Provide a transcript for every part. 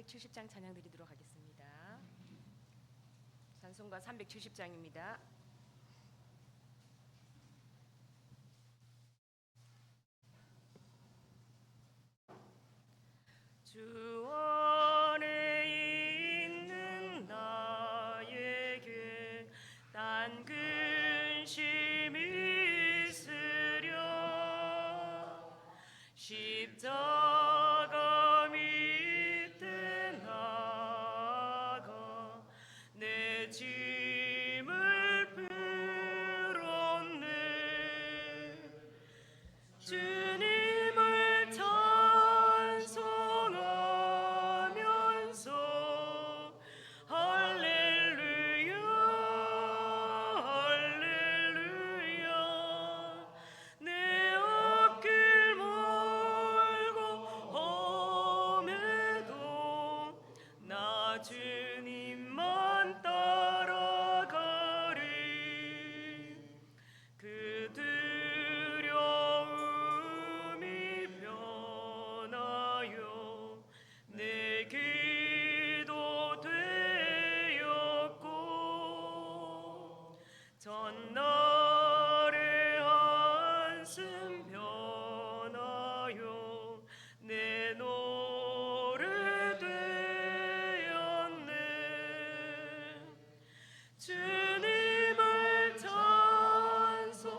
370장 찬양 드리도록 하겠습니다. 찬송가 370장입니다. 주 안에 있는 나에게 딴 근심이 있으랴 십자가 밑에 나가 내 짐을 풀었네. 주님을 찬송하면서 할렐루야 할렐루야 내 앞길 멀고 험해도 나 주님만 따라가리. 그 두려움이 변하여 내 기도 되었고 전날의 한숨 변하여 내 노래 되었네. 주님을 찬송하면서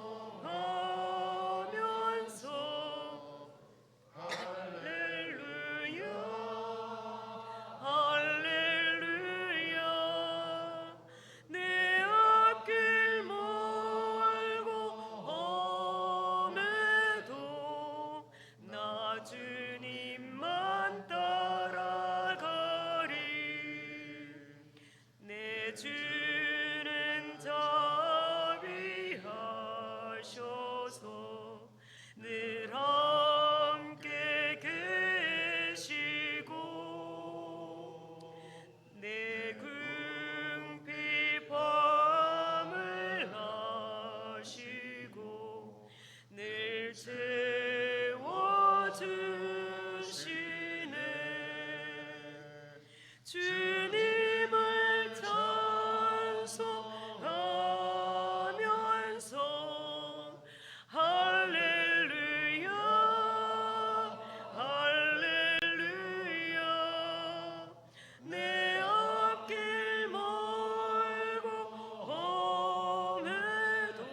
할렐루야 할렐루야 내 앞길 멀고 험해도 나 주님만 따라가리. 내 주는 자비하셔서 늘 함께 계시고 내 궁핍 밤을 아시고 늘 채워주시네. 주님을 찬송하면서 할렐루야 할렐루야 내 앞길 멀고 험해도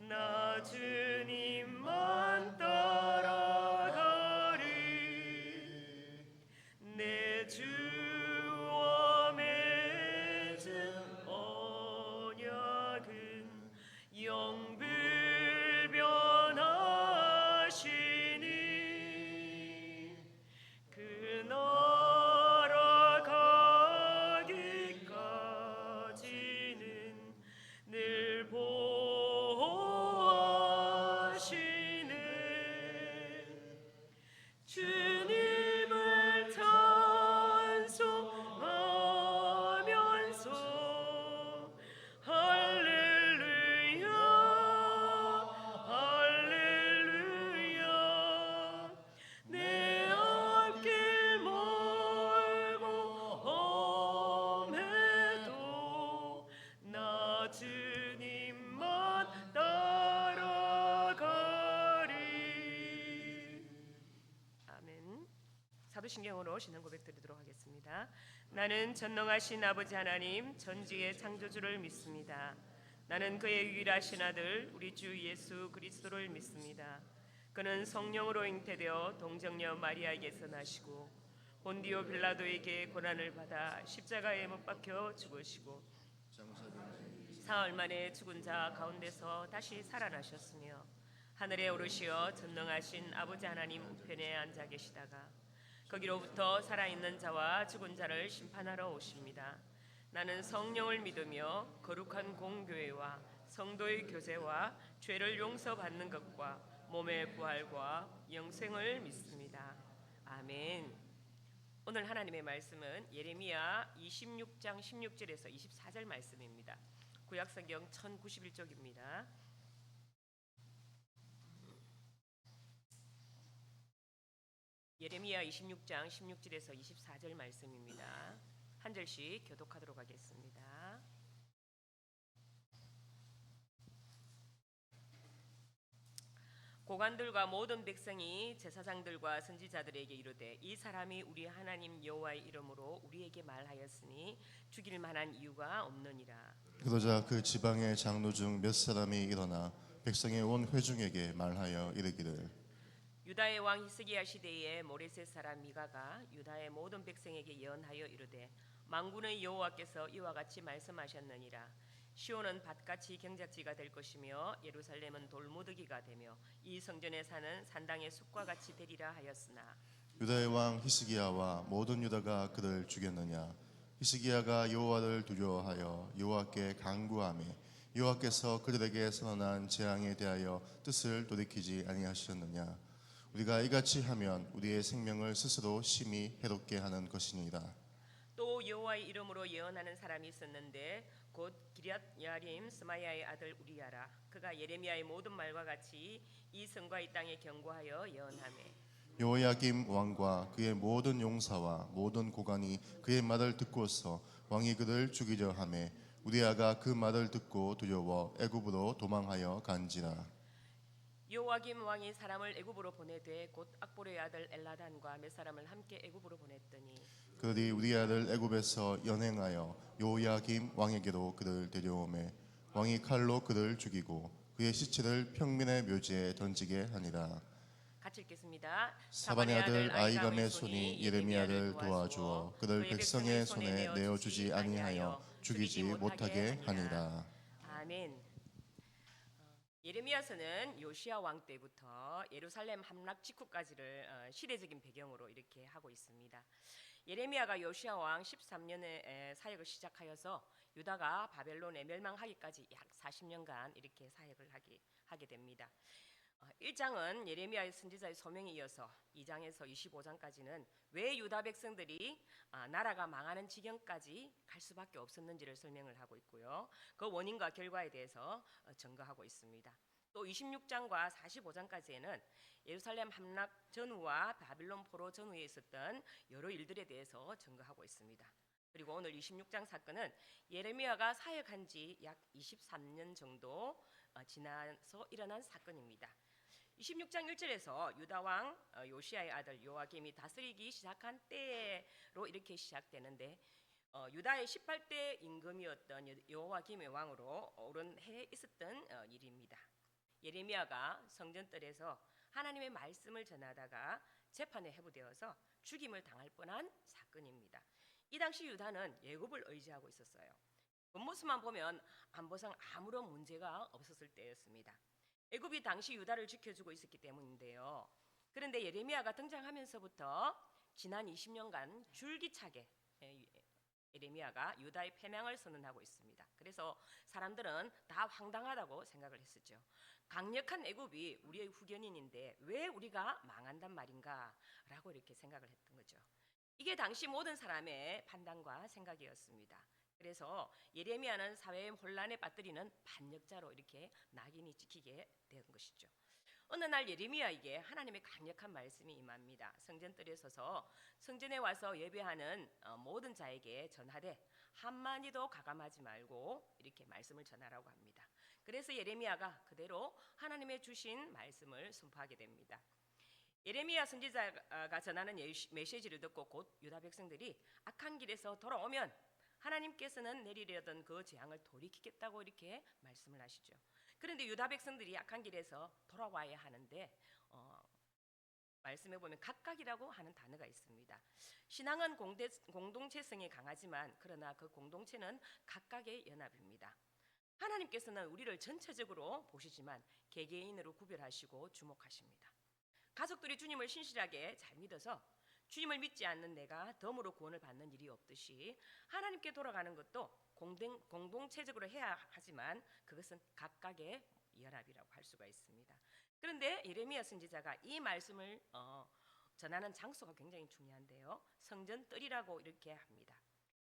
나 주님만 따라가리. 내 주와 맺은 언약은 영불변하시니 그 나라 가기까지는 늘 보호하시네. 주님을 찬송하면서 할렐루야 할렐루야 내 앞길 멀고 험해도 나 주님만 따라가리. 아멘. 사도신경으로 신앙 고백 드리도록 하겠습니다. 나는 전능하신 아버지 하나님 전지의 창조주를 믿습니다. 나는 그의 유일하신 아들 우리 주 예수 그리스도를 믿습니다. 그는 성령으로 잉태되어 동정녀 마리아에게서 나시고 본디오 빌라도에게 고난을 받아 십자가에 못 박혀 죽으시고 사흘 만에 죽은 자 가운데서 다시 살아나셨으며 하늘에 오르시어 전능하신 아버지 하나님 우편에 앉아 계시다가 거기로부터 살아있는 자와 죽은 자를 심판하러 오십니다. 나는 성령을 믿으며 거룩한 공교회와 성도의 교제와 죄를 용서받는 것과 몸의 부활과 영생을 믿습니다. 아멘. 오늘 하나님의 말씀은 예레미야 26장 16절에서 24절 말씀입니다. 구약성경 1091쪽입니다. 예레미야 26장 16절에서 24절 말씀입니다. 한 절씩 교독하도록 하겠습니다. 고관들과 모든 백성이 제사장들과 선지자들에게 이르되 이 사람이 우리 하나님 여호와의 이름으로 우리에게 말하였으니 죽일 만한 이유가 없느니라. 그러자 그 지방의 장로 중 몇 사람이 일어나 백성의 온 회중에게 말하여 이르기를 유다의 왕 히스기야 시대에 모레셋 사람 미가가 유다의 모든 백성에게 예언하여 이르되 만군의 여호와께서 이와 같이 말씀하셨느니라. 시온은 밭같이 경작지가 될 것이며 예루살렘은 돌무더기가 되며 이 성전에 사는 산당의 숲과 같이 되리라 하였으나 유다의 왕 히스기야와 모든 유다가 그를 죽였느냐. 히스기야가 여호와를 두려워하여 여호와께 간구하며 여호와께서 그들에게 선언한 재앙에 대하여 뜻을 돌이키지 아니하셨느냐. 우리가 이같이 하면 우리의 생명을 스스로 심히 해롭게 하는 것이니라. 또 여호와의 이름으로 예언하는 사람이 있었는데 곧 기럇 야림 스마야의 아들 우리야라. 그가 예레미야의 모든 말과 같이 이 성과 이 땅에 경고하여 예언하매 여호야김 왕과 그의 모든 용사와 모든 고관이 그의 말을 듣고서 왕이 그를 죽이려 하매 우리야가 그 말을 듣고 두려워 애굽으로 도망하여 간지라. 여호와김 왕이 사람을 애굽으로 보내되 곧 악보르의 아들 엘라단과 몇 사람을 함께 애굽으로 보냈더니 그들이 우리야를 애굽에서 연행하여 여호야김 왕에게로 그를 데려오매 왕이 칼로 그를 죽이고 그의 시체를 평민의 묘지에 던지게 하니라. 같이 읽겠습니다. 사반의 아들 아이감의 손이 예레미야를 도와주어 그를 백성의 손에 내어주지 아니하여 죽이지 못하게 하니라. 아멘. 예레미야서는 요시야 왕 때부터 예루살렘 함락 직후까지를 시대적인 배경으로 이렇게 하고 있습니다. 예레미야가 요시야 왕 13년에 사역을 시작하여서 유다가 바벨론에 멸망하기까지 약 40년간 이렇게 사역을 하게 됩니다. 1장은 예레미야의 선지자의 소명에 이어서 2장에서 25장까지는 왜 유다 백성들이 나라가 망하는 지경까지 갈 수밖에 없었는지를 설명을 하고 있고요. 그 원인과 결과에 대해서 증거하고 있습니다. 또 26장과 45장까지에는 예루살렘 함락 전후와 바빌론 포로 전후에 있었던 여러 일들에 대해서 증거하고 있습니다. 그리고 오늘 26장 사건은 예레미야가 사역한 지 약 23년 정도 지나서 일어난 사건입니다. 26장 1절에서 유다 왕 요시야의 아들 요아김이 다스리기 시작한 때로 이렇게 시작되는데 유다의 18대 임금이었던 요아김의 왕으로 오른 해에 있었던 일입니다. 예레미야가 성전뜰에서 하나님의 말씀을 전하다가 재판에 회부되어서 죽임을 당할 뻔한 사건입니다. 이 당시 유다는 예굽을 의지하고 있었어요. 겉모습만 보면 안보상 아무런 문제가 없었을 때였습니다. 애굽이 당시 유다를 지켜주고 있었기 때문인데요. 그런데 예레미야가 등장하면서부터 지난 20년간 줄기차게 예레미야가 유다의 패망을 선언하고 있습니다. 그래서 사람들은 다 황당하다고 생각을 했었죠. 강력한 애굽이 우리의 후견인인데 왜 우리가 망한단 말인가 라고 이렇게 생각을 했던 거죠. 이게 당시 모든 사람의 판단과 생각이었습니다. 그래서 예레미야는 사회의 혼란에 빠뜨리는 반역자로 이렇게 낙인이 찍히게 된 것이죠. 어느 날 예레미야에게 하나님의 강력한 말씀이 임합니다. 성전뜰에 서서 성전에 와서 예배하는 모든 자에게 전하되 한마디도 가감하지 말고 이렇게 말씀을 전하라고 합니다. 그래서 예레미야가 그대로 하나님의 주신 말씀을 선포하게 됩니다. 예레미야 선지자가 전하는 메시지를 듣고 곧 유다 백성들이 악한 길에서 돌아오면 하나님께서는 내리려던 그 재앙을 돌이키겠다고 이렇게 말씀을 하시죠. 그런데 유다 백성들이 악한 길에서 돌아와야 하는데 말씀해 보면 각각이라고 하는 단어가 있습니다. 신앙은 공동체성이 강하지만 그러나 그 공동체는 각각의 연합입니다. 하나님께서는 우리를 전체적으로 보시지만 개개인으로 구별하시고 주목하십니다. 가족들이 주님을 신실하게 잘 믿어서 주님을 믿지 않는 내가 덤으로 구원을 받는 일이 없듯이 하나님께 돌아가는 것도 공동체적으로 해야 하지만 그것은 각각의 연합이라고 할 수가 있습니다. 그런데 예레미야 선지자가 이 말씀을 전하는 장소가 굉장히 중요한데요. 성전뜰이라고 이렇게 합니다.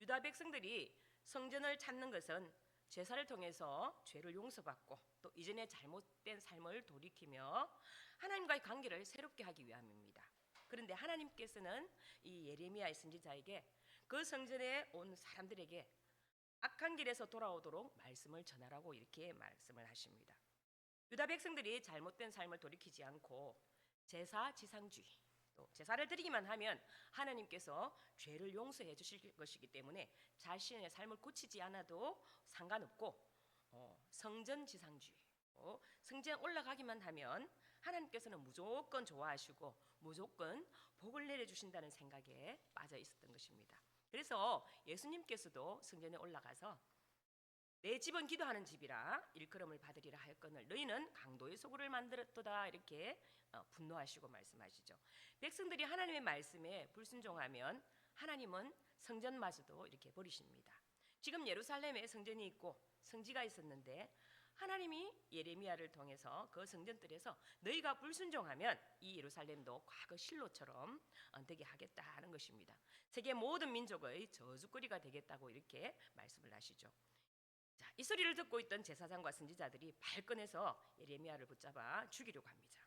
유다 백성들이 성전을 찾는 것은 제사를 통해서 죄를 용서받고 또 이전의 잘못된 삶을 돌이키며 하나님과의 관계를 새롭게 하기 위함입니다. 그런데 하나님께서는 이 예레미야의 선지자에게 그 성전에 온 사람들에게 악한 길에서 돌아오도록 말씀을 전하라고 이렇게 말씀을 하십니다. 유다 백성들이 잘못된 삶을 돌이키지 않고 제사 지상주의, 또 제사를 드리기만 하면 하나님께서 죄를 용서해 주실 것이기 때문에 자신의 삶을 고치지 않아도 상관없고, 성전 지상주의, 성전 올라가기만 하면 하나님께서는 무조건 좋아하시고 무조건 복을 내려주신다는 생각에 빠져 있었던 것입니다. 그래서 예수님께서도 성전에 올라가서 내 집은 기도하는 집이라 일컬음을 받으리라 하였거늘 너희는 강도의 소굴을 만들었도다 이렇게 분노하시고 말씀하시죠. 백성들이 하나님의 말씀에 불순종하면 하나님은 성전마저도 이렇게 버리십니다. 지금 예루살렘에 성전이 있고 성지가 있었는데 하나님이 예레미야를 통해서 그 성전들에서 너희가 불순종하면 이 예루살렘도 과거 실로처럼 되게 하겠다는 것입니다. 세계 모든 민족의 저주거리가 되겠다고 이렇게 말씀을 하시죠. 자, 이 소리를 듣고 있던 제사장과 선지자들이 발끈해서 예레미야를 붙잡아 죽이려고 합니다.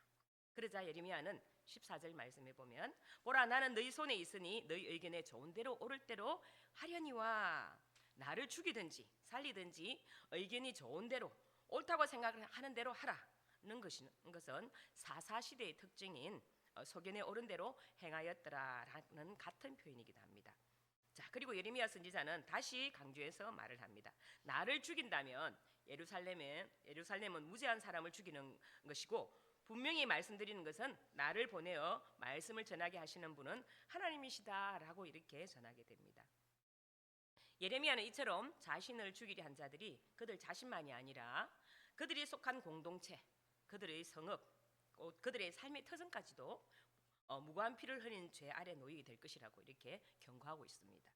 그러자 예레미야는 14절 말씀에 보면 보라 나는 너희 손에 있으니 너희 의견에 좋은 대로 옳을 대로 하려니와 나를 죽이든지 살리든지 의견이 좋은 대로 옳다고 생각하는 대로 하라는 것은 사사시대의 특징인 소견에 옳은 대로 행하였더라라는 같은 표현이기도 합니다. 자, 그리고 예레미야 선지자는 다시 강조해서 말을 합니다. 나를 죽인다면 예루살렘은 무죄한 사람을 죽이는 것이고 분명히 말씀드리는 것은 나를 보내어 말씀을 전하게 하시는 분은 하나님이시다라고 이렇게 전하게 됩니다. 예레미야는 이처럼 자신을 죽이려 한 자들이 그들 자신만이 아니라 그들이 속한 공동체, 그들의 성읍, 그들의 삶의 터전까지도 무고한 피를 흘린 죄 아래 놓이게 될 것이라고 이렇게 경고하고 있습니다.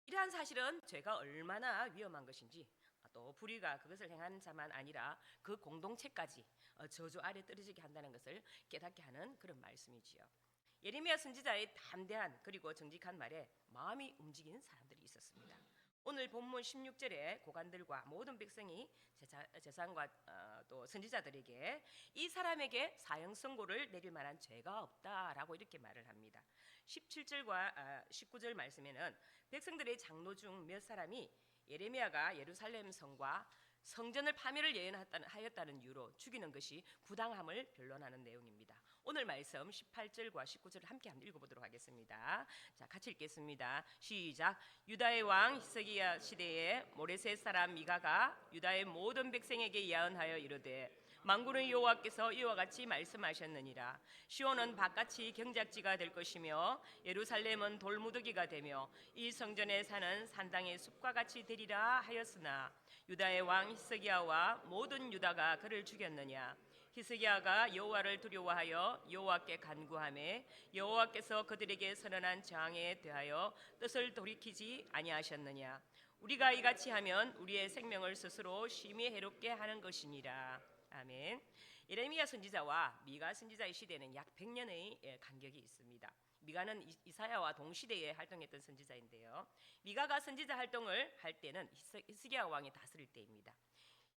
이러한 사실은 죄가 얼마나 위험한 것인지 또 불의가 그것을 행하는 자만 아니라 그 공동체까지 저주 아래 떨어지게 한다는 것을 깨닫게 하는 그런 말씀이지요. 예레미야 선지자의 담대한 그리고 정직한 말에 마음이 움직이는 사람들이 있었습니다. 오늘 본문 16절에 고관들과 모든 백성이 제사장과 또 선지자들에게 이 사람에게 사형 선고를 내릴 만한 죄가 없다라고 이렇게 말을 합니다. 17절과 19절 말씀에는 백성들의 장로 중 몇 사람이 예레미야가 예루살렘 성과 성전을 파멸을 예언하였다는 이유로 죽이는 것이 부당함을 변론하는 내용입니다. 오늘 말씀 18절과 19절을 함께 한번 읽어보도록 하겠습니다. 자, 같이 읽겠습니다. 시작. 유다의 왕 히스기야 시대에 모레셋 사람 미가가 유다의 모든 백성에게 예언하여 이르되 만군의 여호와께서 이와 같이 말씀하셨느니라. 시온은 바깥이 경작지가 될 것이며 예루살렘은 돌무더기가 되며 이 성전에 사는 산당의 숲과 같이 되리라 하였으나 유다의 왕 히스기야와 모든 유다가 그를 죽였느냐. 히스기야가 여호와를 두려워하여 여호와께 간구하매 여호와께서 그들에게 선언한 재앙에 대하여 뜻을 돌이키지 아니하셨느냐. 우리가 이같이 하면 우리의 생명을 스스로 심히 해롭게 하는 것이니라. 아멘. 예레미야 선지자와 미가 선지자의 시대는 약 100년의 간격이 있습니다. 미가는 이사야와 동시대에 활동했던 선지자인데요. 미가가 선지자 활동을 할 때는 히스기야 왕이 다스릴 때입니다.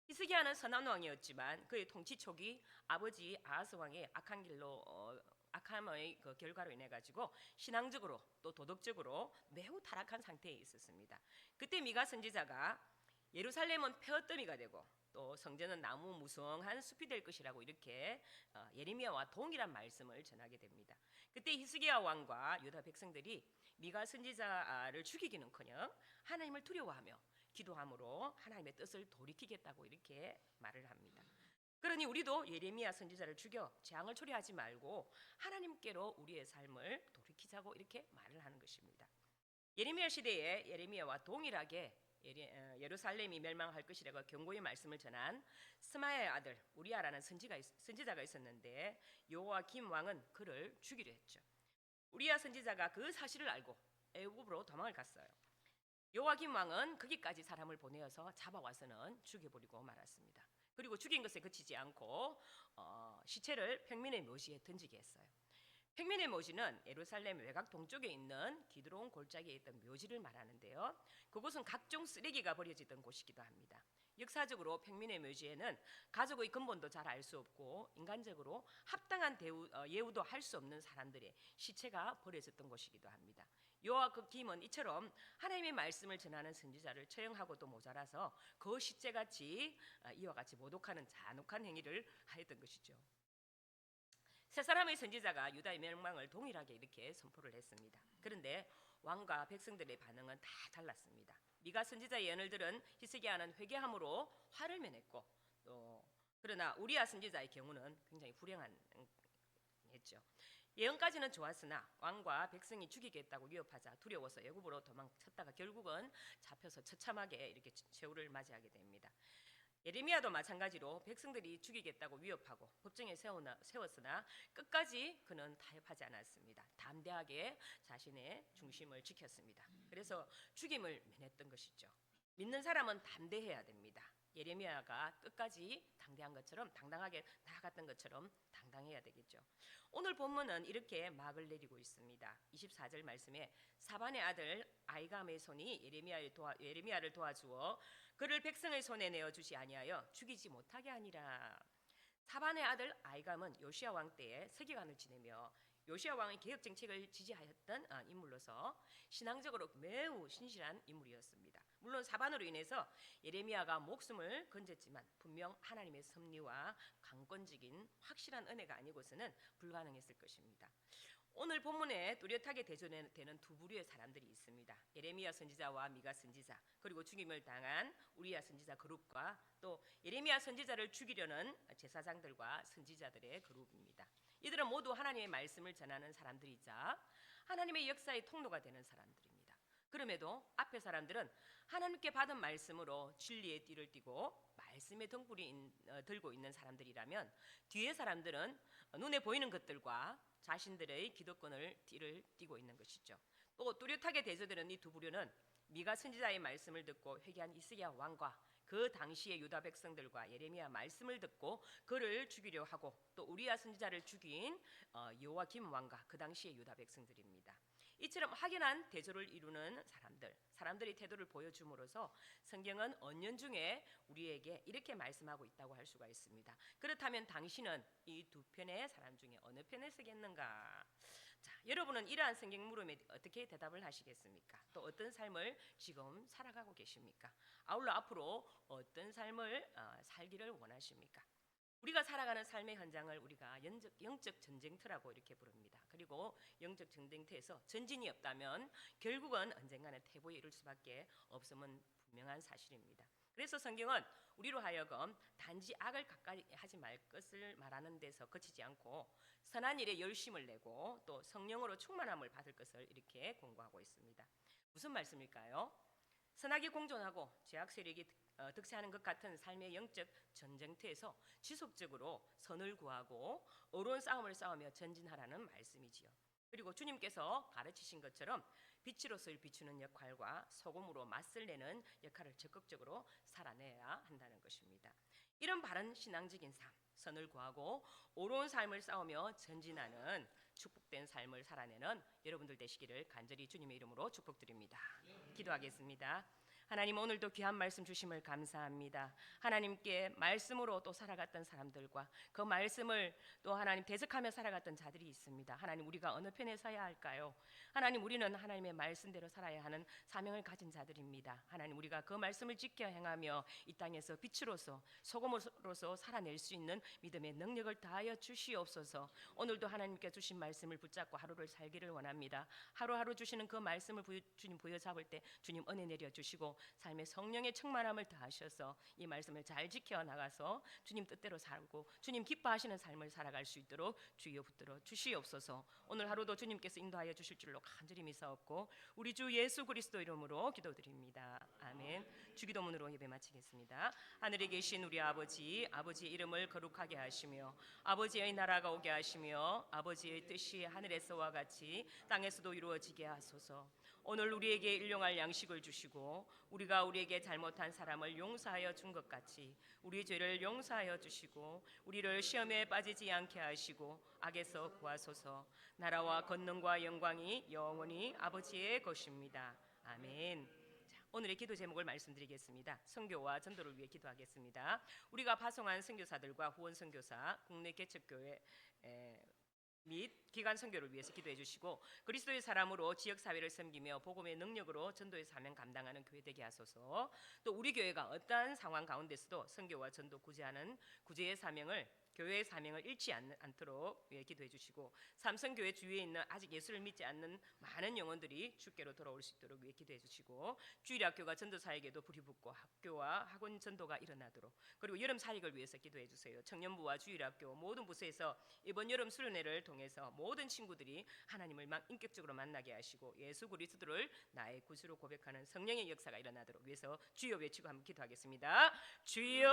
히스기야는 선한 왕이었지만 그의 통치 초기 아버지 아하스 왕의 악함의 그 결과로 인해 가지고 신앙적으로 또 도덕적으로 매우 타락한 상태에 있었습니다. 그때 미가 선지자가 예루살렘은 폐허더미가 되고 또 성전은 나무 무성한 숲이 될 것이라고 이렇게 예레미야와 동일한 말씀을 전하게 됩니다. 그때 히스기야 왕과 유다 백성들이 미가 선지자를 죽이기는커녕 하나님을 두려워하며 기도함으로 하나님의 뜻을 돌이키겠다고 이렇게 말을 합니다. 그러니 우리도 예레미야 선지자를 죽여 재앙을 초래하지 말고 하나님께로 우리의 삶을 돌이키자고 이렇게 말을 하는 것입니다. 예레미야 시대에 예레미야와 동일하게 예루살렘이 멸망할 것이라고 경고의 말씀을 전한 스마야의 아들 우리아라는 선지자가 있었는데 요아김 왕은 그를 죽이려 했죠. 우리아 선지자가 그 사실을 알고 애굽으로 도망을 갔어요. 요아김 왕은 거기까지 사람을 보내어서 잡아와서는 죽여버리고 말았습니다. 그리고 죽인 것에 그치지 않고 시체를 평민의 묘지에 던지게 했어요. 평민의 묘지는 예루살렘 외곽 동쪽에 있는 기드론 골짜기에 있던 묘지를 말하는데요. 그곳은 각종 쓰레기가 버려지던 곳이기도 합니다. 역사적으로 평민의 묘지에는 가족의 근본도 잘 알 수 없고 인간적으로 합당한 예우도 할 수 없는 사람들의 시체가 버려졌던 곳이기도 합니다. 요와 그 김은 이처럼 하나님의 말씀을 전하는 선지자를 처형하고도 모자라서 그 시체같이 이와 같이 모독하는 잔혹한 행위를 하였던 것이죠. 세 사람의 선지자가 유다의 멸망을 동일하게 이렇게 선포를 했습니다. 그런데 왕과 백성들의 반응은 다 달랐습니다. 미가 선지자의 예언을 들은 히스기야는 회개함으로 화를 면했고, 또 그러나 우리야 선지자의 경우는 굉장히 불행한 했죠. 예언까지는 좋았으나 왕과 백성이 죽이겠다고 위협하자 두려워서 애굽으로 도망쳤다가 결국은 잡혀서 처참하게 이렇게 최후를 맞이하게 됩니다. 예레미야도 마찬가지로 백성들이 죽이겠다고 위협하고 법정에 세웠으나 끝까지 그는 타협하지 않았습니다. 담대하게 자신의 중심을 지켰습니다. 그래서 죽임을 면했던 것이죠. 믿는 사람은 담대해야 됩니다. 예레미야가 끝까지 당대한 것처럼, 당당하게 나아갔던 것처럼 당당해야 되겠죠. 오늘 본문은 이렇게 막을 내리고 있습니다. 24절 말씀에 사반의 아들 아이감의 손이 예레미야를 도와주어 그를 백성의 손에 내어주지 아니하여 죽이지 못하게 하니라. 사반의 아들 아이감은 요시야 왕 때에 서기관을 지내며 요시야 왕의 개혁 정책을 지지하였던 인물로서 신앙적으로 매우 신실한 인물이었습니다. 물론 사반으로 인해서 예레미야가 목숨을 건졌지만 분명 하나님의 섭리와 강권적인 확실한 은혜가 아니고서는 불가능했을 것입니다. 오늘 본문에 뚜렷하게 대조되는 두 부류의 사람들이 있습니다. 예레미야 선지자와 미가 선지자, 그리고 죽임을 당한 우리야 선지자 그룹과 또 예레미야 선지자를 죽이려는 제사장들과 선지자들의 그룹입니다. 이들은 모두 하나님의 말씀을 전하는 사람들이자 하나님의 역사의 통로가 되는 사람들입니다. 그럼에도 앞에 사람들은 하나님께 받은 말씀으로 진리의 띠를 띠고 말씀의 등불이 들고 있는 사람들이라면 뒤에 사람들은 눈에 보이는 것들과 자신들의 기득권을 띠를 띠고 있는 것이죠. 또 뚜렷하게 대조되는 이 두 부류는 미가 선지자의 말씀을 듣고 회개한 히스기야 왕과 그 당시의 유다 백성들과 예레미야 말씀을 듣고 그를 죽이려 하고 또 우리야 선지자를 죽인 여호와김 왕과 그 당시의 유다 백성들입니다. 이처럼 확연한 대조를 이루는 사람들의 태도를 보여줌으로써 성경은 언연중에 우리에게 이렇게 말씀하고 있다고 할 수가 있습니다. 그렇다면 당신은 이 두 편의 사람 중에 어느 편에 서겠는가? 자, 여러분은 이러한 성경 물음에 어떻게 대답을 하시겠습니까? 또 어떤 삶을 지금 살아가고 계십니까? 아울러 앞으로 어떤 삶을 살기를 원하십니까? 우리가 살아가는 삶의 현장을 우리가 영적 전쟁터라고 이렇게 부릅니다. 그리고 영적 전쟁터에서 전진이 없다면 결국은 언젠가는 퇴보에 이를 수밖에 없음은 분명한 사실입니다. 그래서 성경은 우리로 하여금 단지 악을 가까이 하지 말 것을 말하는 데서 그치지 않고 선한 일에 열심을 내고 또 성령으로 충만함을 받을 것을 이렇게 권고하고 있습니다. 무슨 말씀일까요? 선악이 공존하고 죄악 세력이 득세하는 것 같은 삶의 영적 전쟁터에서 지속적으로 선을 구하고 어려운 싸움을 싸우며 전진하라는 말씀이지요. 그리고 주님께서 가르치신 것처럼 빛으로서 비추는 역할과 소금으로 맛을 내는 역할을 적극적으로 살아내야 한다는 것입니다. 이런 바른 신앙적인 삶, 선을 구하고 옳은 삶을 싸우며 전진하는 축복된 삶을 살아내는 여러분들 되시기를 간절히 주님의 이름으로 축복드립니다. 기도하겠습니다. 하나님, 오늘도 귀한 말씀 주심을 감사합니다. 하나님께 말씀으로 또 살아갔던 사람들과 그 말씀을 또 하나님 대적하며 살아갔던 자들이 있습니다. 하나님, 우리가 어느 편에 서야 할까요? 하나님, 우리는 하나님의 말씀대로 살아야 하는 사명을 가진 자들입니다. 하나님, 우리가 그 말씀을 지켜 행하며 이 땅에서 빛으로서 소금으로서 살아낼 수 있는 믿음의 능력을 다하여 주시옵소서. 오늘도 하나님께 주신 말씀을 붙잡고 하루를 살기를 원합니다. 하루하루 주시는 그 말씀을 주님 부여잡을 때 주님 은혜 내려주시고 삶의 성령의 충만함을 다하셔서 이 말씀을 잘 지켜나가서 주님 뜻대로 살고 주님 기뻐하시는 삶을 살아갈 수 있도록 주여 붙들어 주시옵소서. 오늘 하루도 주님께서 인도하여 주실 줄로 간절히 믿사옵고 우리 주 예수 그리스도 이름으로 기도드립니다. 아멘. 주기도문으로 예배 마치겠습니다. 하늘에 계신 우리 아버지, 아버지의 이름을 거룩하게 하시며 아버지의 나라가 오게 하시며 아버지의 뜻이 하늘에서와 같이 땅에서도 이루어지게 하소서. 오늘 우리에게 일용할 양식을 주시고 우리가 우리에게 잘못한 사람을 용서하여 준 것 같이 우리 죄를 용서하여 주시고 우리를 시험에 빠지지 않게 하시고 악에서 구하소서. 나라와 권능과 영광이 영원히 아버지의 것입니다. 아멘. 자, 오늘의 기도 제목을 말씀드리겠습니다. 선교와 전도를 위해 기도하겠습니다. 우리가 파송한 선교사들과 후원 선교사, 국내 개척교회 및 기관 선교를 위해서 기도해 주시고 그리스도의 사람으로 지역 사회를 섬기며 복음의 능력으로 전도의 사명 감당하는 교회 되게 하소서. 또 우리 교회가 어떠한 상황 가운데서도 선교와 전도 구제하는 구제의 사명을 교회의 사명을 잃지 않도록 기도해 주시고 삼성교회 주위에 있는 아직 예수를 믿지 않는 많은 영혼들이 주께로 돌아올 수 있도록 기도해 주시고 주일학교가 전도사에게도 불이 붙고 학교와 학원 전도가 일어나도록 그리고 여름 사역을 위해서 기도해 주세요. 청년부와 주일학교 모든 부서에서 이번 여름 수련회를 통해서 모든 친구들이 하나님을 인격적으로 만나게 하시고 예수 그리스도를 나의 구주로 고백하는 성령의 역사가 일어나도록 위해서 주여 외치고 한번 기도하겠습니다. 주여